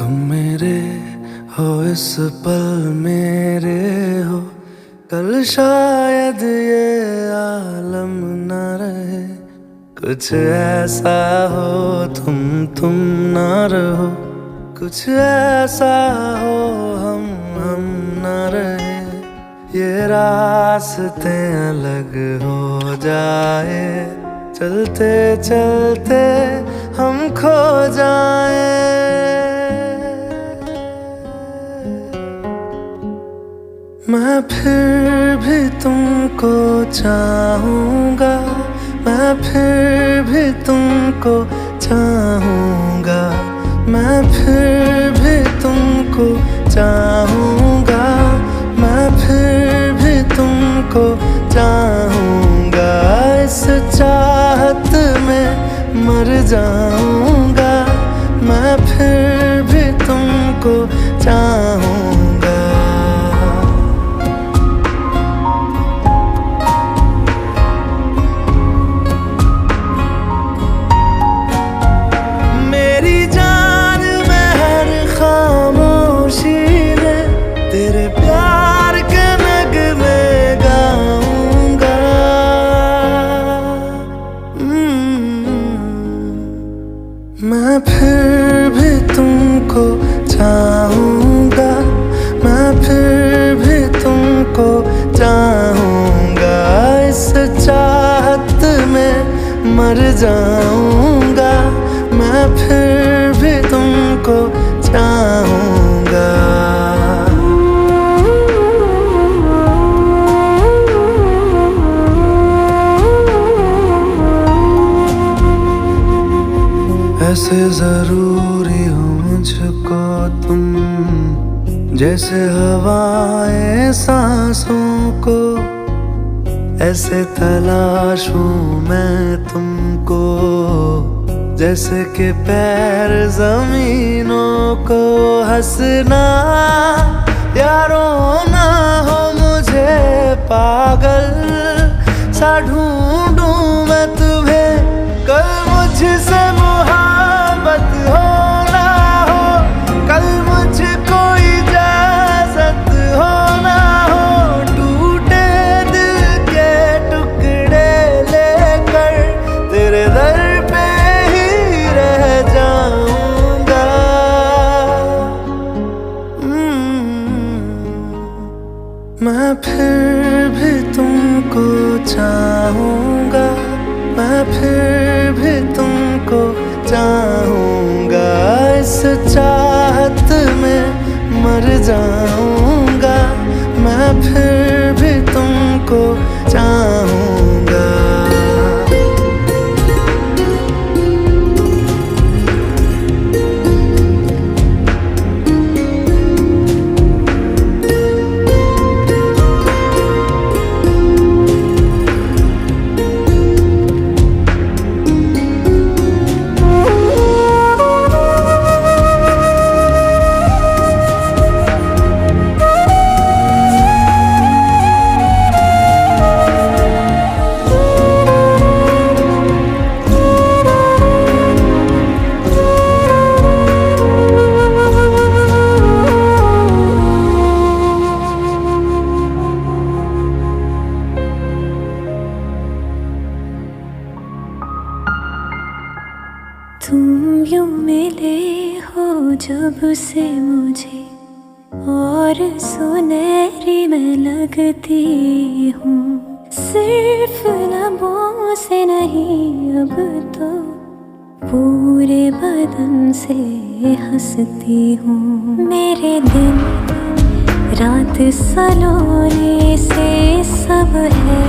तुम मेरे हो इस पल मेरे हो, कल शायद ये आलम न रहे। कुछ ऐसा हो तुम ना रहो, कुछ ऐसा हो हम न रहे। ये रास्ते अलग हो जाए, चलते चलते हम खो जाए। मैं फिर भी तुमको चाहूँगा, मैं फिर भी तुमको चाहूँगा, मैं फिर भी तुमको चाहूँगा, मैं फिर भी तुमको चाहूँगा। इस चाहत में मर जाऊँगा, मैं फिर भी तुमको चाहूँगा। मैं फिर भी तुमको चाहूँगा, मैं फिर भी तुमको चाहूँगा। इस चाहत में मर जाऊँगा, मैं फिर भी तुमको चाहूँगा। ऐसे जरूरी हो मुझको तुम, जैसे हवाएं सांसों को। ऐसे तलाशूं मैं तुमको, जैसे कि पैर जमीनों को। हंसना या रोना हो मुझे पागल सा ढूंढूं मैं तुम्हें। कल मुझसे मोहब्बत हो ना हो, कल मुझको इजाजत हो ना हो। टूटे दिल के टुकड़े लेकर तेरे दर पे ही रह जाऊंगा। मैं फिर भी तुमको चाहूँगा, मैं फिर भी तुमको चाहूँगा। इस चाहत में मर जाऊँगा, मैं फिर भी तुमको चाहूँगा। तुम यूं मिले हो जब से मुझे, और सुनहरी मैं लगती हूँ। सिर्फ लबों से नहीं अब तो पूरे बदन से हंसती हूँ। मेरे दिन रात सलोने से सब है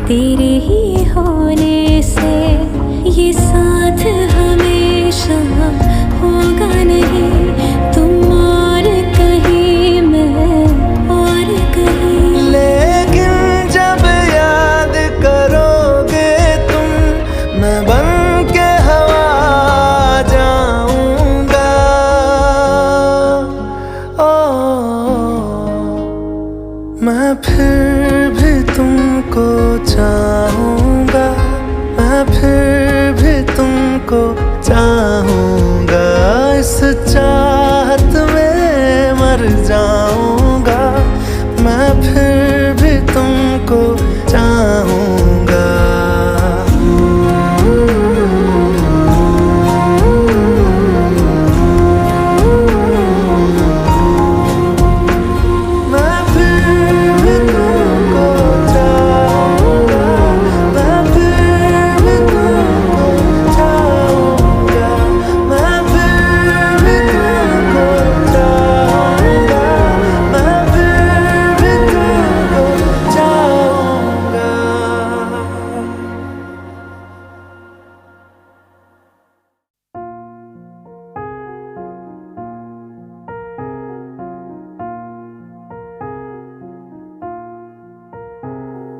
तेरे ही होने से। ये साथ हमेशा होगा नहीं, तुम और कहीं मैं और कहीं। लेकिन जब याद करोगे तुम, मैं बन के हवा जाऊंगा। मैं फिर भी तुमको चाहूँगा, मैं फिर भी तुमको चाहूँगा। इस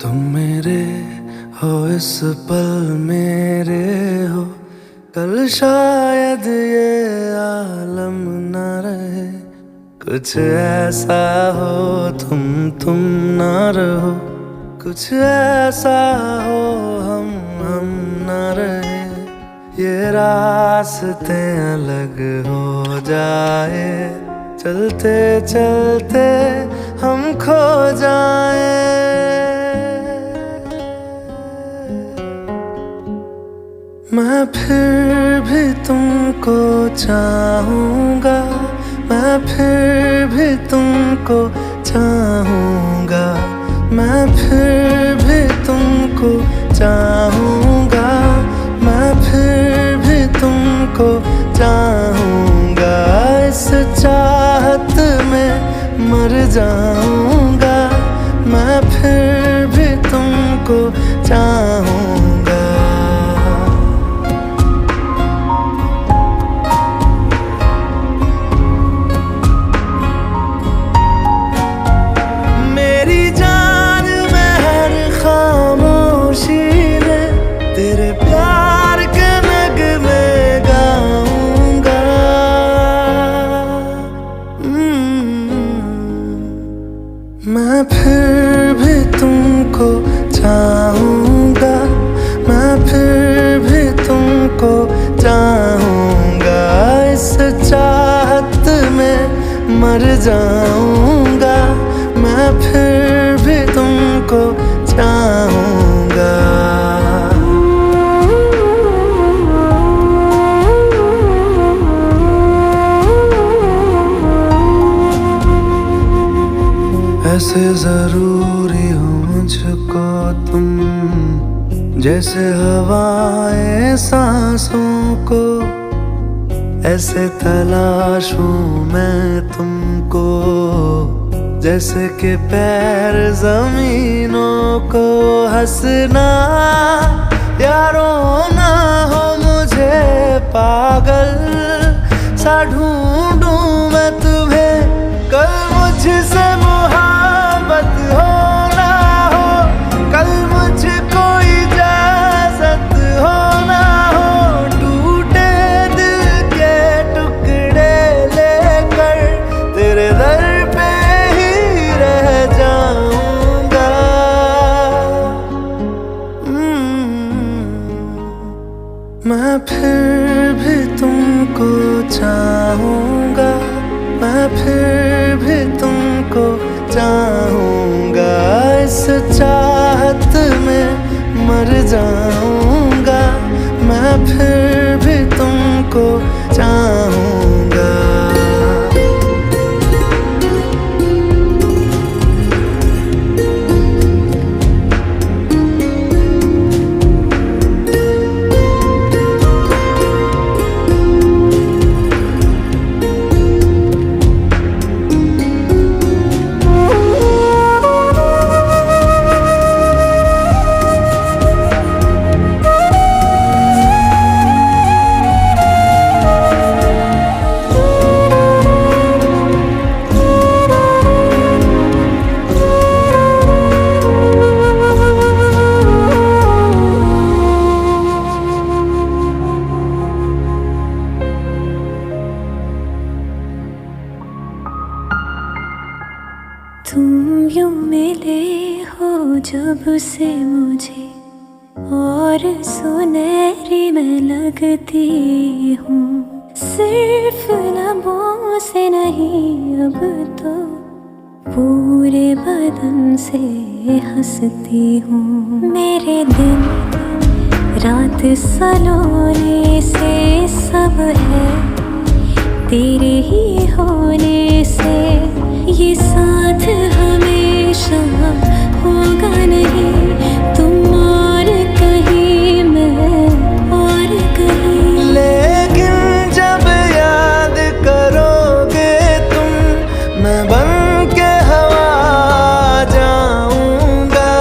तुम मेरे हो इस पल मेरे हो, कल शायद ये आलम न रहे। कुछ ऐसा हो तुम ना रहो, कुछ ऐसा हो हम ना रहे। ये रास्ते अलग हो जाए, चलते चलते हम खो जाए। मैं फिर भी तुमको चाहूँगा, मैं फिर भी तुमको चाहूँगा, मैं फिर भी तुमको चाहूँगा, मैं फिर भी तुमको चाहूँगा। इस चाहत में मर जाऊँगा, मैं फिर भी तुमको चाहूँगा। मेरी जान में हर खामोशी में तेरे प्यार के नगमे गाऊंगा। मैं फिर भी तुमको चाहूँगा, मैं फिर भी तुमको चाहूँगा। इस चाहत में मर जाऊँगा, मैं फिर भी तुमको चाहूँगा। ऐसे जरूरी हो मुझको तुम, जैसे हवाएं सांसों को। ऐसे तलाशूं मैं तुमको, जैसे कि पैर जमीनों को। हंसना या रोना हो मुझे पागल सा ढूंढूं मैं तुम्हें। कल मुझसे मोहब्बत हो ना हो, कल मुझको इजाजत हो ना हो। टूटे दिल के टुकड़े लेकर तेरे दर पे ही रह जाऊंगा। मैं फिर भी तुमको चाहूँगा, मैं फिर भी तुमको चाहूँगा। इस चाहत में मर जाऊँगा, मैं फिर भी तुमको चाहूँगा। तुम यूं मिले हो जब से मुझे, और सुनहरी मैं लगती हूँ। सिर्फ लबों से नहीं अब तो पूरे बदन से हंसती हूँ। मेरे दिन रात सलोने से सब है तेरे ही होने से। ये साथ हमेशा होगा नहीं, तुम और कहीं मैं और कहीं। लेकिन जब याद करोगे तुम, मैं बन के हवा जाऊंगा।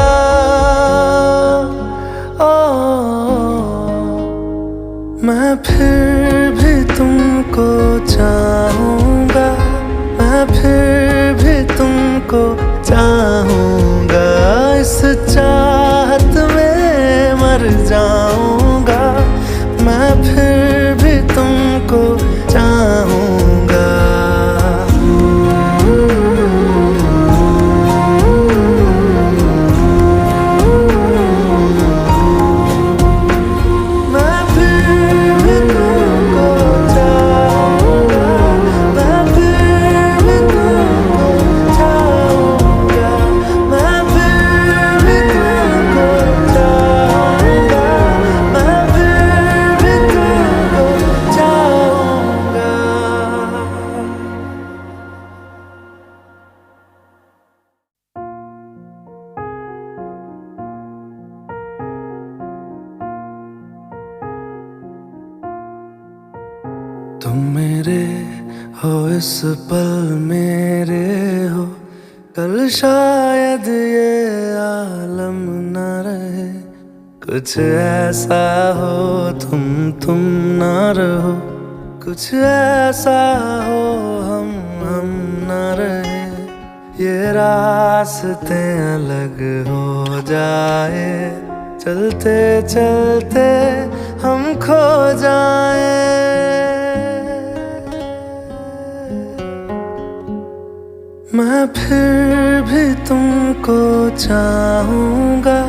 मैं फिर भी तुमको चाहूँगा, मैं फिर भी तुमको चाहूँगा। तुम मेरे हो इस पल मेरे हो, कल शायद ये आलम न रहे। कुछ ऐसा हो तुम ना रहो, कुछ ऐसा हो हम ना रहे। ये रास्ते अलग हो जाए, चलते चलते हम खो जाए। मैं फिर भी तुमको चाहूँगा,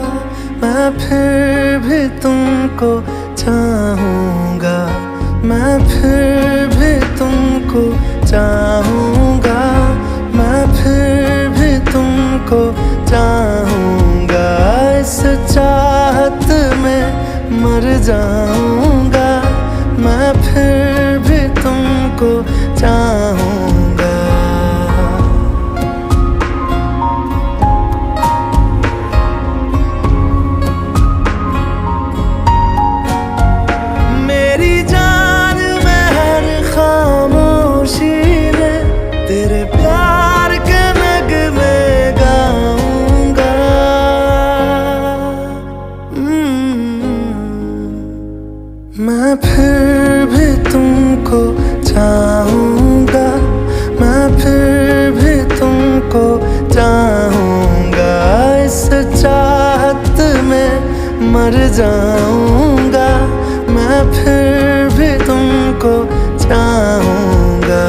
मैं फिर भी तुमको चाहूँगा, मैं फिर भी तुमको चाहूँगा, मैं फिर भी तुमको चाहूँगा। इस चाहत में मर जाऊँगा, मैं फिर भी तुमको चाहूँगा। मेरी जान में हर खामोशी में तेरे प्यार के नगमे गाऊंगा। मैं फिर भी तुमको चाहूँगा, मैं फिर भी तुमको चाहूँगा। इस चाहत में मर जाऊँगा, मैं फिर भी तुमको चाहूँगा।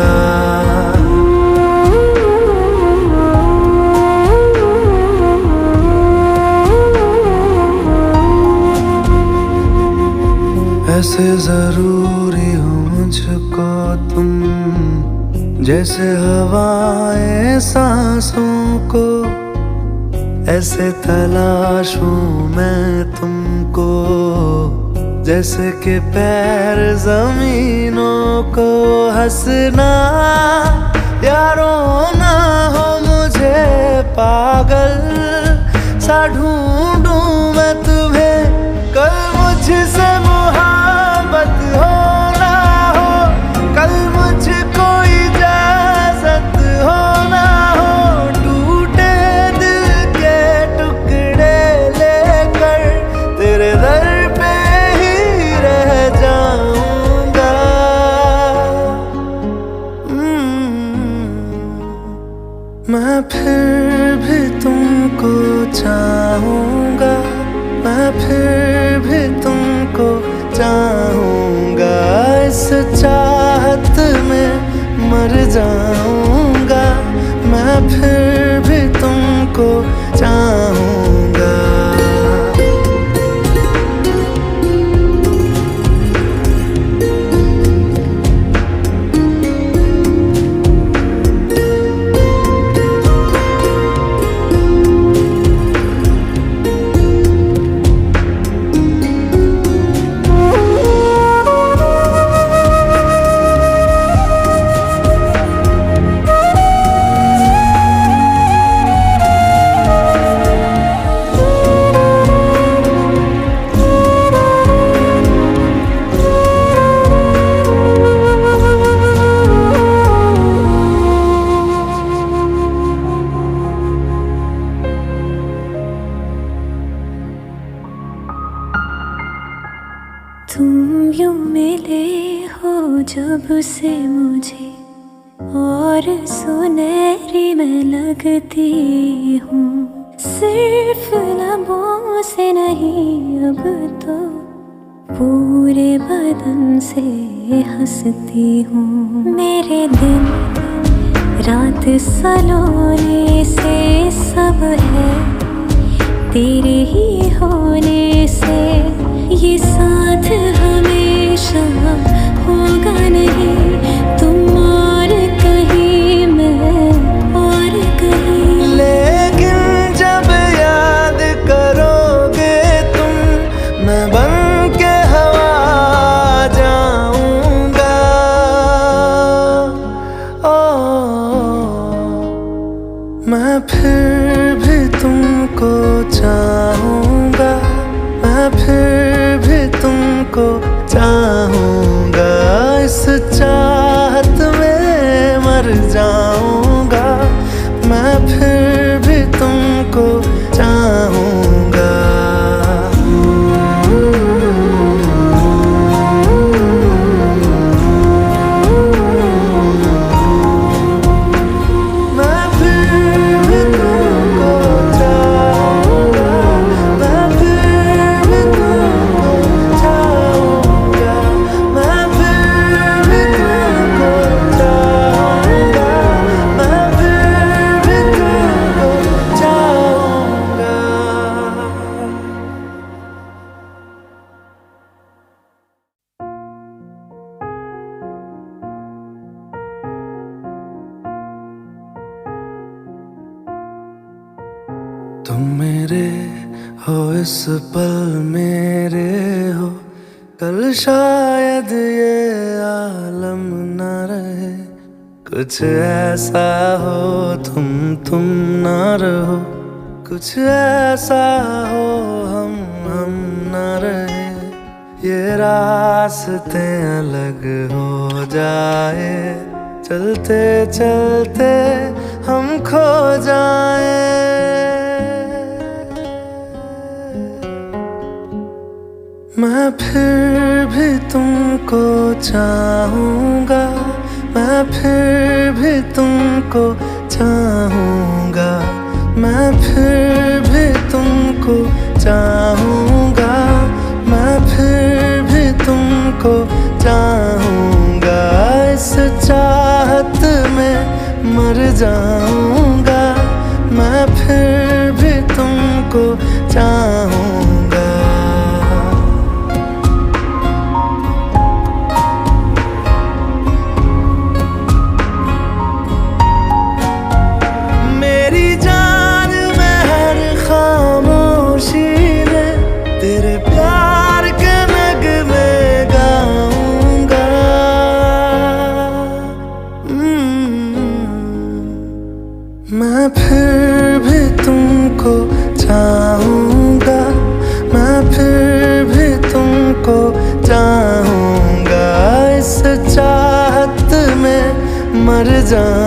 ऐसे जरूरी हो मुझको तुम, जैसे हवाएं सांसों को। ऐसे तलाशूं मैं तुमको, जैसे कि पैर जमीनों को। हंसना या रोना हो मुझे पागल सा ढूंढूं मैं तुम्हें। कल मुझसे मोहब्बत हो ना हो, कल मुझको इजाजत हो ना हो। टूटे दिल के टुकड़े लेकर तेरे दर पे ही रह जाऊंगा। मैं फिर भी तुमको चाहूँगा, मैं फिर भी तुमको चाहूँगा। इस चाहत में मर जाऊँगा, मैं फिर भी तुमको चाहूँगा। तुम यूं मिले हो जब से मुझे, और सुनहरी मैं लगती हूँ। सिर्फ लबों से नहीं अब तो पूरे बदन से हंसती हूँ। मेरे दिन रात सलोने से सब है तेरे ही होने से। ये साथ हमेशा होगा नहीं, तुम और कहीं मैं और कहीं। लेकिन जब याद करोगे तुम, मैं बन के हवा जाऊंगा। मैं फिर भी तुमको चाहूँगा, मैं फिर भी तुमको चाहूँगा। मेरे हो इस पल मेरे हो, कल शायद ये आलम न रहे। कुछ ऐसा हो तुम ना रहो, कुछ ऐसा हो हम ना रहे। ये रास्ते अलग हो जाए, चलते चलते हम खो जाए। मैं फिर भी तुमको चाहूँगा, मैं फिर भी तुमको चाहूँगा, मैं फिर भी तुमको चाहूँगा, मैं फिर भी तुमको चाहूँगा। इस चाहत में मर जाऊँगा, मैं फिर भी तुमको चाहूँगा। मेरी जान में हर खामोशी में तेरे प्यार के नगमे गाऊंगा। मैं फिर भी तुमको चाहूँगा, मैं फिर भी तुमको चाहूँगा। इस चाहत में मर जाऊँ।